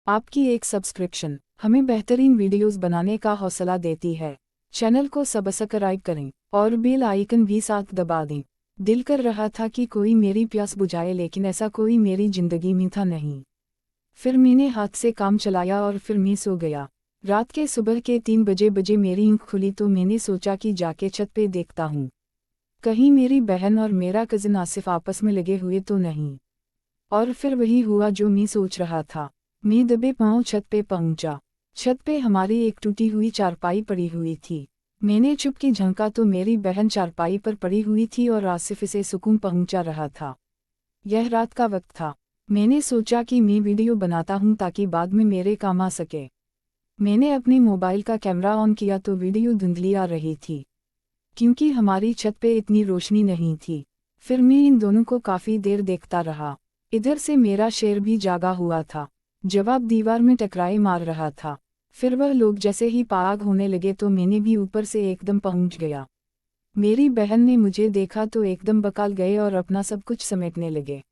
आपकी एक सब्सक्रिप्शन हमें बेहतरीन वीडियोस बनाने का हौसला देती है। चैनल को सब्सक्राइब करें और बेल आइकन भी साथ दबा दें। दिल कर रहा था कि कोई मेरी प्यास बुझाए, लेकिन ऐसा कोई मेरी जिंदगी में था नहीं। फिर मैंने हाथ से काम चलाया और फिर मैं सो गया। रात के सुबह के 3 बजे मेरी आँख खुली तो मैंने सोचा कि जाके छत पे देखता हूँ, कहीं मेरी बहन और मेरा कजिन आसिफ आपस में लगे हुए तो नहीं। और फिर वही हुआ जो मैं सोच रहा था। मैं दबे पांव छत पे पहुंचा। छत पे हमारी एक टूटी हुई चारपाई पड़ी हुई थी। मैंने चुपके झंका तो मेरी बहन चारपाई पर पड़ी हुई थी और आसिफ इसे सुकून पहुंचा रहा था। यह रात का वक्त था। मैंने सोचा कि मैं वीडियो बनाता हूं ताकि बाद में मेरे काम आ सके। मैंने अपने मोबाइल का कैमरा ऑन किया तो वीडियो धुंधली आ रही थी, क्योंकि हमारी छत पे इतनी रोशनी नहीं थी। फिर मैं इन दोनों को काफ़ी देर देखता रहा। इधर से मेरा शेर भी जागा हुआ था, जवाब दीवार में टकराए मार रहा था। फिर वह लोग जैसे ही पाग होने लगे तो मैंने भी ऊपर से एकदम पहुंच गया। मेरी बहन ने मुझे देखा तो एकदम बकाल गए और अपना सब कुछ समेटने लगे।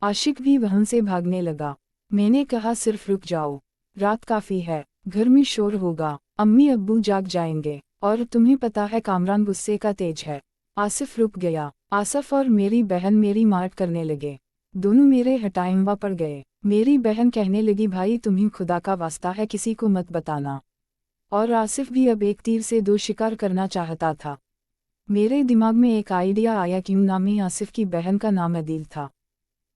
आशिक भी वहां से भागने लगा। मैंने कहा सिर्फ रुक जाओ, रात काफ़ी है, घर में शोर होगा, अम्मी अब्बू जाग जाएंगे, और तुम्हें पता है कामरान गुस्से का तेज है। आसिफ रुक गया। आसफ और मेरी बहन मेरी मार करने लगे। दोनों मेरे हटाइंबा पड़ गए। मेरी बहन कहने लगी भाई तुम्हें खुदा का वास्ता है किसी को मत बताना। और आसिफ भी अब एक तीर से 2 शिकार करना चाहता था। मेरे दिमाग में एक आइडिया आया, क्यों ना मैं आसिफ की बहन का नाम अदील था,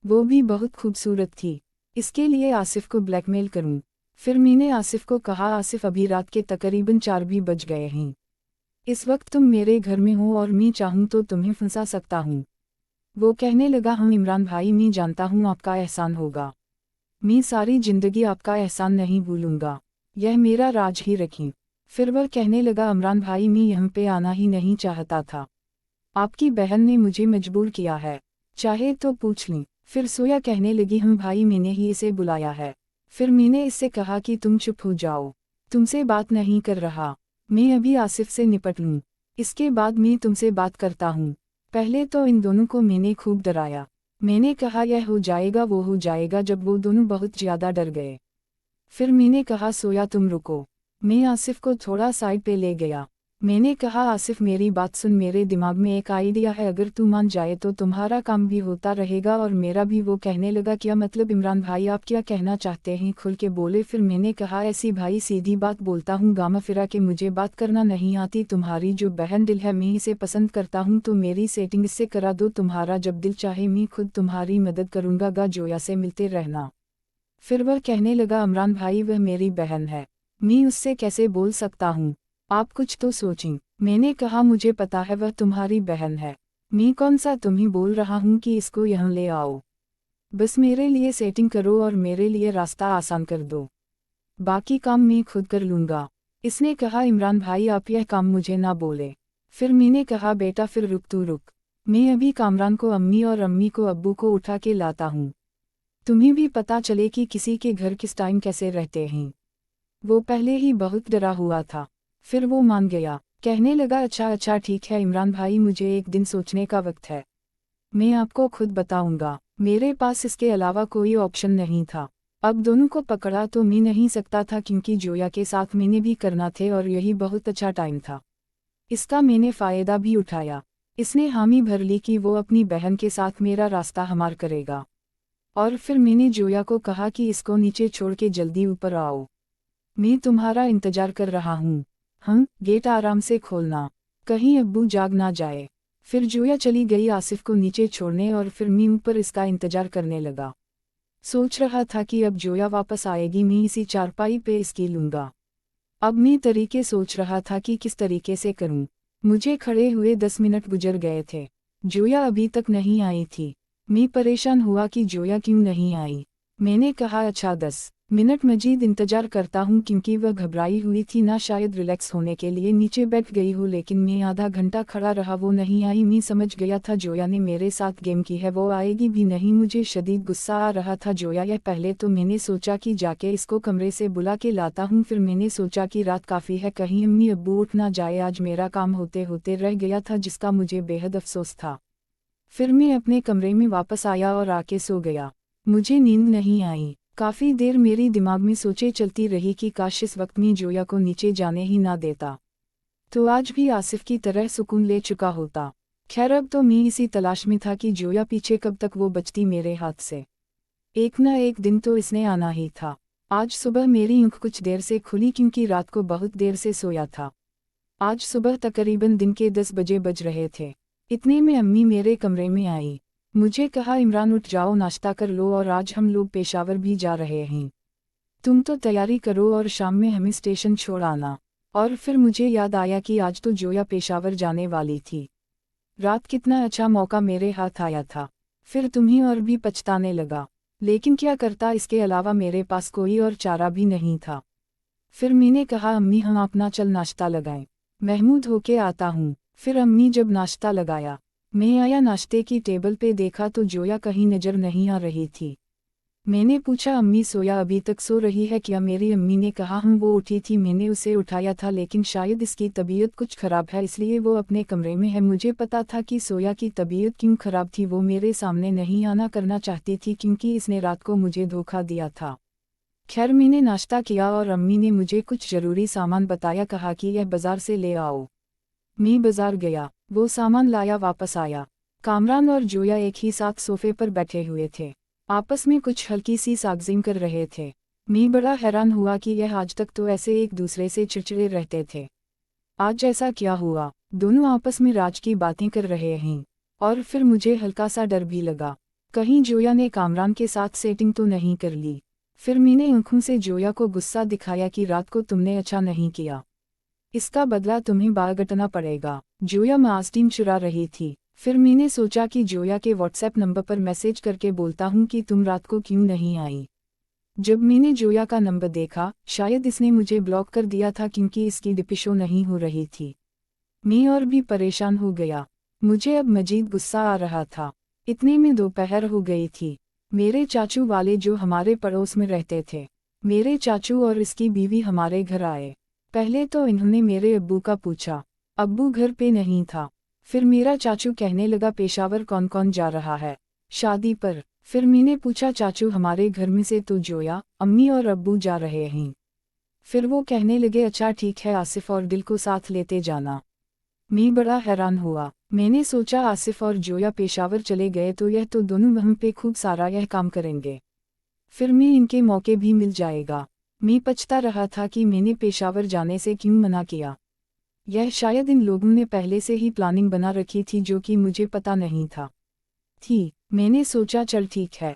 वो भी बहुत खूबसूरत थी, इसके लिए आसिफ को ब्लैकमेल करूं। फिर मैंने आसिफ को कहा आसिफ अभी रात के तकरीबन 4 भी बज गए हैं, इस वक्त तुम मेरे घर में हो और मैं चाहूँ तो तुम्हें फंसा सकता हूँ। वो कहने लगा हाँ इमरान भाई, मैं जानता हूँ आपका एहसान होगा, मैं सारी जिंदगी आपका एहसान नहीं भूलूंगा, यह मेरा राज ही रखें। फिर वह कहने लगा इमरान भाई मैं यहाँ पे आना ही नहीं चाहता था, आपकी बहन ने मुझे मजबूर किया है, चाहे तो पूछ लें। फिर सोया कहने लगी हम भाई मैंने ही इसे बुलाया है। फिर मैंने इससे कहा कि तुम चुप हो जाओ, तुमसे बात नहीं कर रहा, मैं अभी आसिफ से निपट लूँ, इसके बाद मैं तुमसे बात करता हूँ। पहले तो इन दोनों को मैंने खूब डराया। मैंने कहा यह हो जाएगा वो हो जाएगा, जब वो दोनों बहुत ज़्यादा डर गए। फिर मैंने कहा सोया तुम रुको। मैं आसिफ को थोड़ा साइड पे ले गया। मैंने कहा आसिफ मेरी बात सुन, मेरे दिमाग में एक आइडिया है, अगर तू मान जाए तो तुम्हारा काम भी होता रहेगा और मेरा भी। वो कहने लगा क्या मतलब इमरान भाई आप क्या कहना चाहते हैं, खुल के बोले। फिर मैंने कहा ऐसी भाई सीधी बात बोलता हूँ, गामा फिरा के मुझे बात करना नहीं आती। तुम्हारी जो बहन दिल है मैं इसे पसंद करता हूँ तो मेरी सेटिंग इससे करा दो, तुम्हारा जब दिल चाहे मैं खुद तुम्हारी मदद करूँगा, जोया से मिलते रहना। फिर वह कहने लगा इमरान भाई वह मेरी बहन है, मैं उससे कैसे बोल सकता हूँ, आप कुछ तो सोचें। मैंने कहा मुझे पता है वह तुम्हारी बहन है, मैं कौन सा तुम्हें बोल रहा हूँ कि इसको यहाँ ले आओ, बस मेरे लिए सेटिंग करो और मेरे लिए रास्ता आसान कर दो, बाकी काम मैं खुद कर लूँगा। इसने कहा इमरान भाई आप यह काम मुझे ना बोले। फिर मैंने कहा बेटा फिर रुक तू रुक, मैं अभी कामरान को अम्मी और अम्मी को अब्बू को उठा के लाता हूँ, तुम्हें भी पता चले कि किसी के घर किस टाइम कैसे रहते हैं। वो पहले ही बहुत डरा हुआ था। फिर वो मान गया, कहने लगा अच्छा अच्छा ठीक है इमरान भाई, मुझे एक दिन सोचने का वक्त है, मैं आपको खुद बताऊंगा। मेरे पास इसके अलावा कोई ऑप्शन नहीं था। अब दोनों को पकड़ा तो मैं नहीं सकता था, क्योंकि जोया के साथ मैंने भी करना थे और यही बहुत अच्छा टाइम था। इसका मैंने फ़ायदा भी उठाया। इसने हामी भर ली कि वो अपनी बहन के साथ मेरा रास्ता हमार करेगा। और फिर मैंने जोया को कहा कि इसको नीचे छोड़ के जल्दी ऊपर आओ, मैं तुम्हारा इंतजार कर रहा हूँ। गेट आराम से खोलना, कहीं अब्बू जाग ना जाए। फिर जोया चली गई आसिफ को नीचे छोड़ने और फिर मैं ऊपर इसका इंतजार करने लगा। सोच रहा था कि अब जोया वापस आएगी, मैं इसी चारपाई पे इसकी लूँगा। अब मैं तरीके सोच रहा था कि किस तरीके से करूँ। मुझे खड़े हुए 10 मिनट गुजर गए थे, जोया अभी तक नहीं आई थी। मैं परेशान हुआ कि जोया क्यों नहीं आई। मैंने कहा अच्छा 10 मिनट मजीद इंतजार करता हूँ, क्योंकि वह घबराई हुई थी ना, शायद रिलैक्स होने के लिए नीचे बैठ गई हो। लेकिन मैं आधा घंटा खड़ा रहा, वो नहीं आई। मैं समझ गया था जोया ने मेरे साथ गेम की है, वो आएगी भी नहीं। मुझे शदीद गुस्सा आ रहा था जोया यह पहले तो मैंने सोचा कि जाके इसको कमरे से बुला के लाता हूँ। फिर मैंने सोचा कि रात काफ़ी है, कहीं अम्मी अब्बू उठ ना जाए। आज मेरा काम होते होते रह गया था, जिसका मुझे बेहद अफसोस था। फिर मैं अपने कमरे में वापस आया और आके सो गया। मुझे नींद नहीं आई। काफ़ी देर मेरी दिमाग में सोचे चलती रही कि काश इस वक्त में जोया को नीचे जाने ही ना देता, तो आज भी आसिफ की तरह सुकून ले चुका होता। खैर अब तो मैं इसी तलाश में था कि जोया पीछे कब तक वो बचती मेरे हाथ से। एक न एक दिन तो इसने आना ही था। आज सुबह मेरी आँख कुछ देर से खुली क्योंकि रात को बहुत देर से सोया था। आज सुबह तकरीबन दिन के 10 बजे बज रहे थे। इतने में अम्मी मेरे कमरे में आई। मुझे कहा, इमरान उठ जाओ, नाश्ता कर लो और आज हम लोग पेशावर भी जा रहे हैं। तुम तो तैयारी करो और शाम में हमें स्टेशन छोड़ आना। और फिर मुझे याद आया कि आज तो जोया पेशावर जाने वाली थी। रात कितना अच्छा मौका मेरे हाथ आया था। फिर तुम्हें और भी पछताने लगा, लेकिन क्या करता, इसके अलावा मेरे पास कोई और चारा भी नहीं था। फिर मैंने कहा, अम्मी हम अपना चल नाश्ता लगाएं, महमूद होके आता हूँ। फिर अम्मी जब नाश्ता लगाया, मैं आया, नाश्ते की टेबल पे देखा तो जोया कहीं नजर नहीं आ रही थी। मैंने पूछा, अम्मी सोया अभी तक सो रही है क्या? मेरी अम्मी ने कहा, हम वो उठी थी, मैंने उसे उठाया था, लेकिन शायद इसकी तबीयत कुछ खराब है इसलिए वो अपने कमरे में है। मुझे पता था कि सोया की तबीयत क्यों खराब थी, वो मेरे सामने नहीं आना करना चाहती थी क्योंकि इसने रात को मुझे धोखा दिया था। खैर मैंने नाश्ता किया और अम्मी ने मुझे कुछ ज़रूरी सामान बताया, कहा कि यह बाज़ार से ले आओ। मैं बाज़ार गया, वो सामान लाया, वापस आया। कामरान और जोया एक ही साथ सोफे पर बैठे हुए थे, आपस में कुछ हल्की सी सागजिम कर रहे थे। मैं बड़ा हैरान हुआ कि यह आज तक तो ऐसे एक दूसरे से चिड़चिड़े रहते थे, आज ऐसा क्या हुआ? दोनों आपस में राज की बातें कर रहे हैं। और फिर मुझे हल्का सा डर भी लगा, कहीं जोया ने कामरान के साथ सेटिंग तो नहीं कर ली। फिर मैंने आंखों से जोया को गुस्सा दिखाया कि रात को तुमने अच्छा नहीं किया, इसका बदला तुम्हें भुगतना पड़ेगा। जोया मास्टीन चुरा रही थी। फिर मैंने सोचा कि जोया के व्हाट्सएप नंबर पर मैसेज करके बोलता हूँ कि तुम रात को क्यों नहीं आई। जब मैंने जोया का नंबर देखा, शायद इसने मुझे ब्लॉक कर दिया था क्योंकि इसकी डिपिशो नहीं हो रही थी। मैं और भी परेशान हो गया, मुझे अब मजीद गुस्सा आ रहा था। इतने में दोपहर हो गई थी। मेरे चाचू वाले जो हमारे पड़ोस में रहते थे, मेरे चाचू और इसकी बीवी हमारे घर आए। पहले तो इन्होंने मेरे अब्बू का पूछा, अब्बू घर पे नहीं था। फिर मेरा चाचू कहने लगा, पेशावर कौन कौन जा रहा है शादी पर? फिर मैंने पूछा, चाचू हमारे घर में से तो जोया, अम्मी और अब्बू जा रहे हैं। फिर वो कहने लगे, अच्छा ठीक है, आसिफ और दिल को साथ लेते जाना। मैं बड़ा हैरान हुआ। मैंने सोचा आसिफ और जोया पेशावर चले गए तो यह तो दोनों वहाँ पे खूब सारा यह काम करेंगे, फिर मैं इनके मौके भी मिल जाएगा। मैं पछता रहा था कि मैंने पेशावर जाने से क्यों मना किया। यह शायद इन लोगों ने पहले से ही प्लानिंग बना रखी थी जो कि मुझे पता नहीं था। मैंने सोचा चल ठीक है,